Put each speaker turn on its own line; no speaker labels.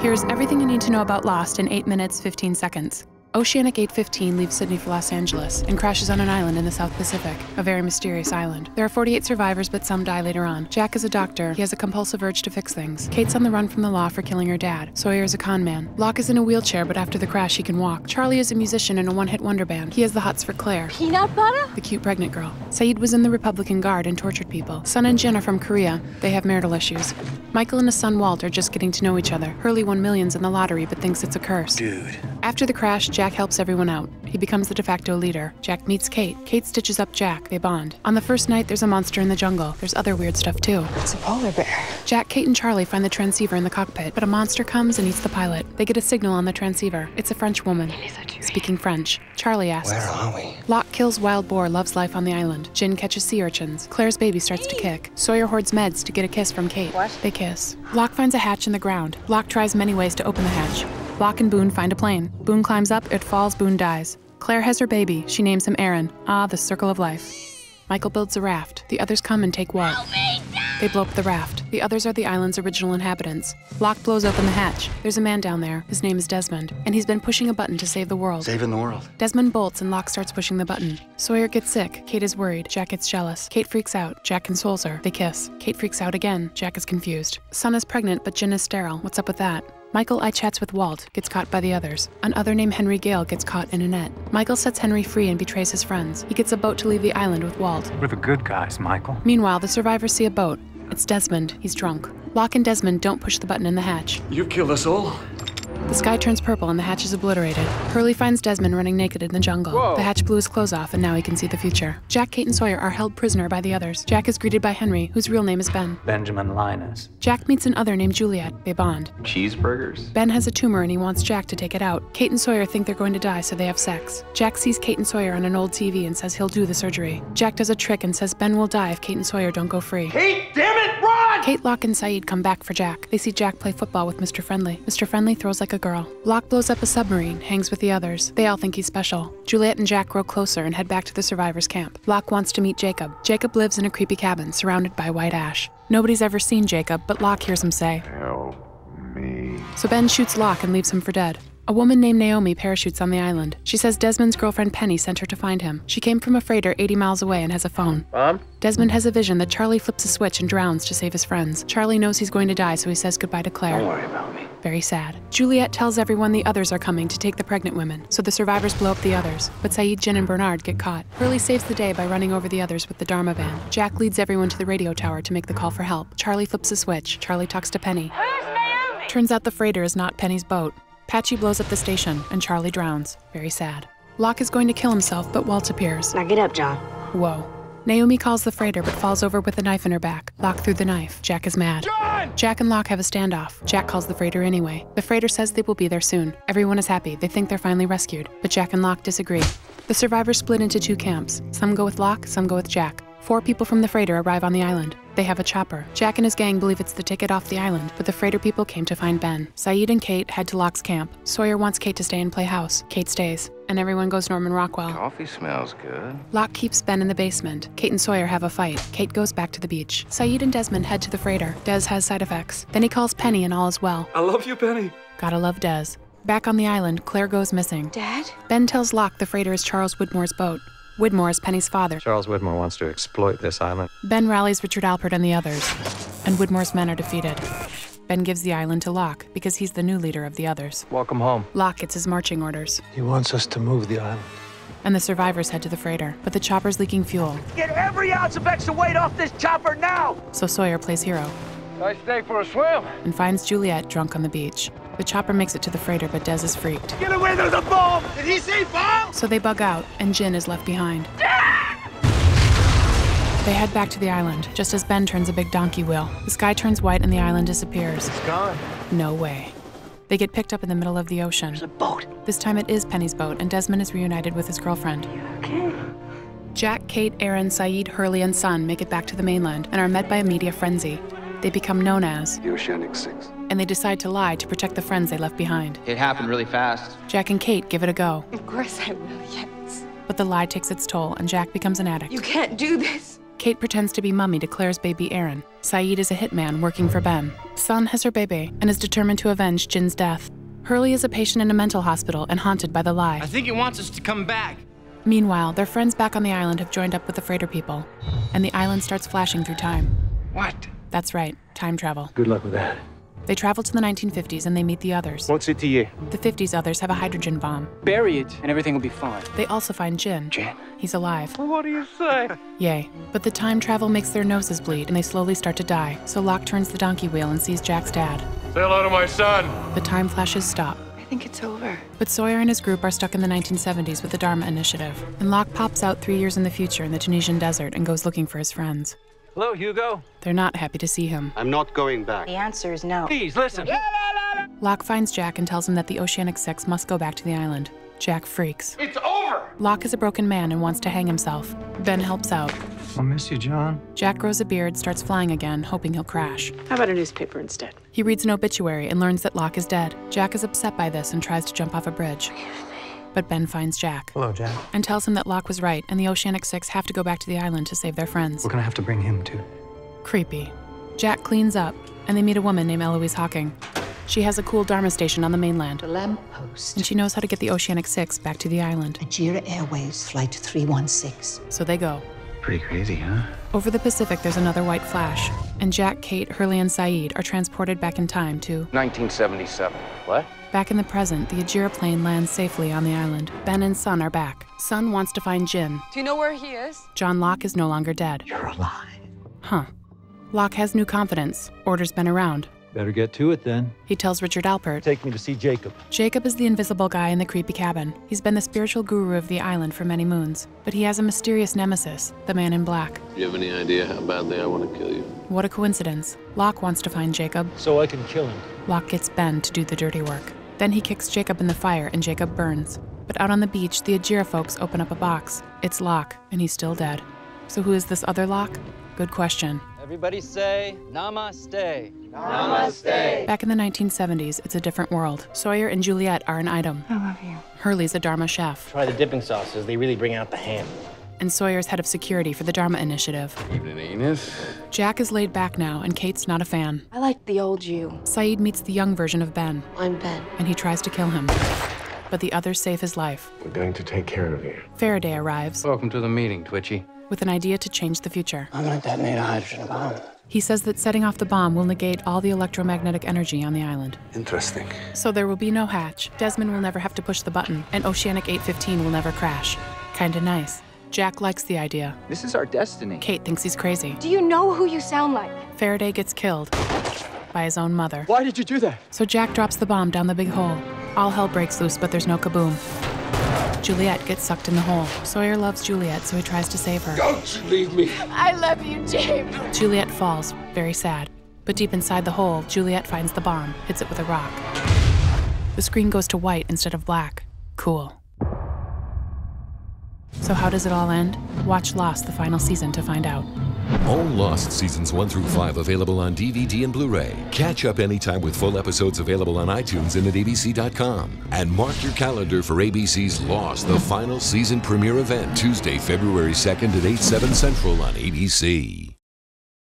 Here's everything you need to know about Lost in 8 minutes, 15 seconds. Oceanic 815 leaves Sydney for Los Angeles and crashes on an island in the South Pacific, a very mysterious island. There are 48 survivors, but some die later on. Jack is a doctor. He has a compulsive urge to fix things. Kate's on the run from the law for killing her dad. Sawyer is a con man. Locke is in a wheelchair, but after the crash, he can walk. Charlie is a musician in a one-hit wonder band. He has the hots for Claire,
peanut butter,
the cute pregnant girl. Saeed was in the Republican Guard and tortured people. Sun and Jin are from Korea. They have marital issues. Michael and his son Walt are just getting to know each other. Hurley won millions in the lottery, but thinks it's a curse.
Dude.
After the crash, Jack helps everyone out. He becomes the de facto leader. Jack meets Kate. Kate stitches up Jack. They bond. On the first night, there's a monster in the jungle. There's other weird stuff too.
it's a polar bear.
Jack, Kate, and Charlie find the transceiver in the cockpit, but a monster comes and eats the pilot. They get a signal on the transceiver. It's a French woman. Speaking French. Charlie asks,
Where are we?
Locke kills wild boar, loves life on the island. Jin catches sea urchins. Claire's baby starts to kick. Sawyer hoards meds to get a kiss from Kate.
What?
They kiss. Locke finds a hatch in the ground. Locke tries many ways to open the hatch. Locke and Boone find a plane. Boone climbs up, it falls, Boone dies. Claire has her baby. She names him Aaron. Ah, the circle of life. Michael builds a raft. The others come and take Walt. They blow up the raft. The others are the island's original inhabitants. Locke blows open the hatch. There's a man down there. His name is Desmond, and he's been pushing a button to save the world.
Saving the world.
Desmond bolts and Locke starts pushing the button. Sawyer gets sick. Kate is worried. Jack gets jealous. Kate freaks out. Jack consoles her. They kiss. Kate freaks out again. Jack is confused. Sun is pregnant, but Jin is sterile. What's up with that? Michael eye-chats with Walt, gets caught by the others. Another named Henry Gale gets caught in a net. Michael sets Henry free and betrays his friends. He gets a boat to leave the island with Walt.
We're the good guys, Michael.
Meanwhile, the survivors see a boat. It's Desmond. He's drunk. Locke and Desmond don't push the button in the hatch.
You've killed us all.
The sky turns purple and the hatch is obliterated. Hurley finds Desmond running naked in the jungle.
Whoa.
The hatch blew his clothes off and now he can see the future. Jack, Kate, and Sawyer are held prisoner by the others. Jack is greeted by Henry, whose real name is Ben.
Benjamin Linus.
Jack meets an other named Juliet. They bond.
Cheeseburgers?
Ben has a tumor and he wants Jack to take it out. Kate and Sawyer think they're going to die, so they have sex. Jack sees Kate and Sawyer on an old TV and says he'll do the surgery. Jack does a trick and says Ben will die if Kate and Sawyer don't go free.
Kate, damn it, run!
Kate, Locke, and Saeed come back for Jack. They see Jack play football with Mr. Friendly. Mr. Friendly throws like a girl. Locke blows up a submarine, hangs with the others. They all think he's special. Juliet and Jack grow closer and head back to the survivors' camp. Locke wants to meet Jacob. Jacob lives in a creepy cabin surrounded by white ash. Nobody's ever seen Jacob, but Locke hears him say,
Help me.
so Ben shoots Locke and leaves him for dead. A woman named Naomi parachutes on the island. She says Desmond's girlfriend Penny sent her to find him. She came from a freighter 80 miles away and has a phone.
Mom?
Desmond has a vision that Charlie flips a switch and drowns to save his friends. Charlie knows he's going to die, so he says goodbye to Claire.
Don't worry about me.
Very sad. Juliet tells everyone the others are coming to take the pregnant women, so the survivors blow up the others. But Saeed, Jin, and Bernard get caught. Hurley saves the day by running over the others with the Dharma van. Jack leads everyone to the radio tower to make the call for help. Charlie flips a switch. Charlie talks to Penny.
Where's Naomi?
Turns out the freighter is not Penny's boat. Patchy blows up the station, and Charlie drowns. Very sad. Locke is going to kill himself, but Walt appears.
Now get up, John.
Whoa. Naomi calls the freighter but falls over with a knife in her back. Locke threw the knife. Jack is mad.
John!
Jack and Locke have a standoff. Jack calls the freighter anyway. The freighter says they will be there soon. Everyone is happy. They think they're finally rescued. But Jack and Locke disagree. The survivors split into two camps. Some go with Locke, some go with Jack. 4 people from the freighter arrive on the island. They have a chopper. Jack and his gang believe it's the ticket off the island, but the freighter people came to find Ben. Saeed and Kate head to Locke's camp. Sawyer wants Kate to stay and play house. Kate stays, and everyone goes Norman Rockwell.
Coffee smells good.
Locke keeps Ben in the basement. Kate and Sawyer have a fight. Kate goes back to the beach. Saeed and Desmond head to the freighter. Des has side effects. Then he calls Penny and all is well.
I love you, Penny.
Gotta love Des. Back on the island, Claire goes missing.
Dad?
Ben tells Locke the freighter is Charles Widmore's boat. Widmore is Penny's father.
Charles Widmore wants to exploit this island.
Ben rallies Richard Alpert and the others, and Widmore's men are defeated. Ben gives the island to Locke because he's the new leader of the others.
Welcome home.
Locke gets his marching orders,
He wants us to move the island.
and the survivors head to the freighter, but the chopper's leaking fuel,
Get every ounce of extra weight off this chopper now!
so Sawyer plays hero
Nice day for a swim.
and finds Juliet drunk on the beach. The chopper makes it to the freighter, but Des is freaked.
Get away, there's a bomb! Did he say bomb?
So they bug out, and Jin is left behind. They head back to the island, just as Ben turns a big donkey wheel. The sky turns white and the island disappears.
It's gone.
No way. They get picked up in the middle of the ocean.
There's a boat.
This time it is Penny's boat, and Desmond is reunited with his girlfriend.
Okay.
Jack, Kate, Aaron, Saeed, Hurley, and Sun make it back to the mainland and are met by a media frenzy. They become known as
The Oceanic Six.
and they decide to lie to protect the friends they left behind.
It happened really fast.
Jack and Kate give it a go,
Of course I will, yes.
but the lie takes its toll and Jack becomes an addict.
You can't do this.
Kate pretends to be Mummy to Claire's baby Aaron. Saeed is a hitman working for Ben. Sun has her baby and is determined to avenge Jin's death. Hurley is a patient in a mental hospital and haunted by the lie.
I think he wants us to come back.
Meanwhile, their friends back on the island have joined up with the freighter people, and the island starts flashing through time.
What?
That's right, time travel.
Good luck with that.
They travel to the 1950s and they meet the others.
What's it to you?
The 50s others have a hydrogen bomb.
Bury it, and everything will be fine.
They also find Jin.
Jin?
He's alive.
What do you say?
Yay. But the time travel makes their noses bleed and they slowly start to die, so Locke turns the donkey wheel and sees Jack's dad.
Say hello to my son.
The time flashes stop.
I think it's over.
But Sawyer and his group are stuck in the 1970s with the Dharma Initiative, and Locke pops out 3 years in the future in the Tunisian desert and goes looking for his friends.
Hello, Hugo.
They're not happy to see him.
I'm not going back.
The answer is no.
Please, listen.
Locke finds Jack and tells him that the Oceanic Six must go back to the island. Jack freaks.
It's over!
Locke is a broken man and wants to hang himself. Ben helps out.
I'll miss you, John.
Jack grows a beard, starts flying again, hoping he'll crash.
How about a newspaper instead?
He reads an obituary and learns that Locke is dead. Jack is upset by this and tries to jump off a bridge. But Ben finds Jack.
Hello, Jack.
And tells him that Locke was right and the Oceanic Six have to go back to the island to save their friends.
We're gonna have to bring him too.
Creepy. Jack cleans up, and they meet a woman named Eloise Hawking. She has a cool Dharma station on the mainland,
The lamppost.
and she knows how to get the Oceanic Six back to the island.
Nigeria Airways Flight 316.
So they go.
Pretty crazy, huh?
Over the Pacific, there's another white flash, and Jack, Kate, Hurley, and Saeed are transported back in time to...
1977. What?
Back in the present, the Ajira plane lands safely on the island. Ben and Sun are back. Sun wants to find Jin.
Do you know where he is?
John Locke is no longer dead.
You're alive.
Huh. Locke has new confidence, orders Ben around.
Better get to it then.
He tells Richard Alpert.
Take me to see Jacob.
Jacob is the invisible guy in the creepy cabin. He's been the spiritual guru of the island for many moons. But he has a mysterious nemesis, the man in black.
Do you have any idea how badly I want to kill you?
What a coincidence. Locke wants to find Jacob.
So I can kill him.
Locke gets Ben to do the dirty work. Then he kicks Jacob in the fire and Jacob burns. But out on the beach, the Ajira folks open up a box. It's Locke, and he's still dead. So who is this other Locke? Good question.
Everybody say namaste.
Namaste.
Back in the 1970s, it's a different world. Sawyer and Juliet are an item.
I love you.
Hurley's a Dharma chef.
Try the dipping sauces. They really bring out the ham.
And Sawyer's head of security for the Dharma Initiative.
Evening, Enos.
Jack is laid back now, and Kate's not a fan.
I like the old you.
Saeed meets the young version of Ben,
I'm Ben.
and he tries to kill him. But the others save his life.
We're going to take care of you.
Faraday arrives
Welcome to the meeting, Twitchy.
with an idea to change the future.
I'm gonna detonate a hydrogen bomb.
He says that setting off the bomb will negate all the electromagnetic energy on the island.
Interesting.
So there will be no hatch, Desmond will never have to push the button, and Oceanic 815 will never crash. Kinda nice. Jack likes the idea.
This is our destiny.
Kate thinks he's crazy.
Do you know who you sound like?
Faraday gets killed by his own mother.
Why did you do that?
So Jack drops the bomb down the big hole. All hell breaks loose, but there's no kaboom. Juliet gets sucked in the hole. Sawyer loves Juliet, so he tries to save her.
Don't leave me.
I love you, James.
Juliet falls, very sad. But deep inside the hole, Juliet finds the bomb, hits it with a rock. The screen goes to white instead of black. Cool. So how does it all end? Watch Lost, the final season, to find out.
All Lost Seasons 1 through 5 available on DVD and Blu-ray. Catch up anytime with full episodes available on iTunes and at abc.com. And mark your calendar for ABC's Lost, the final season premiere event, Tuesday, February 2nd at 8/7 Central on ABC.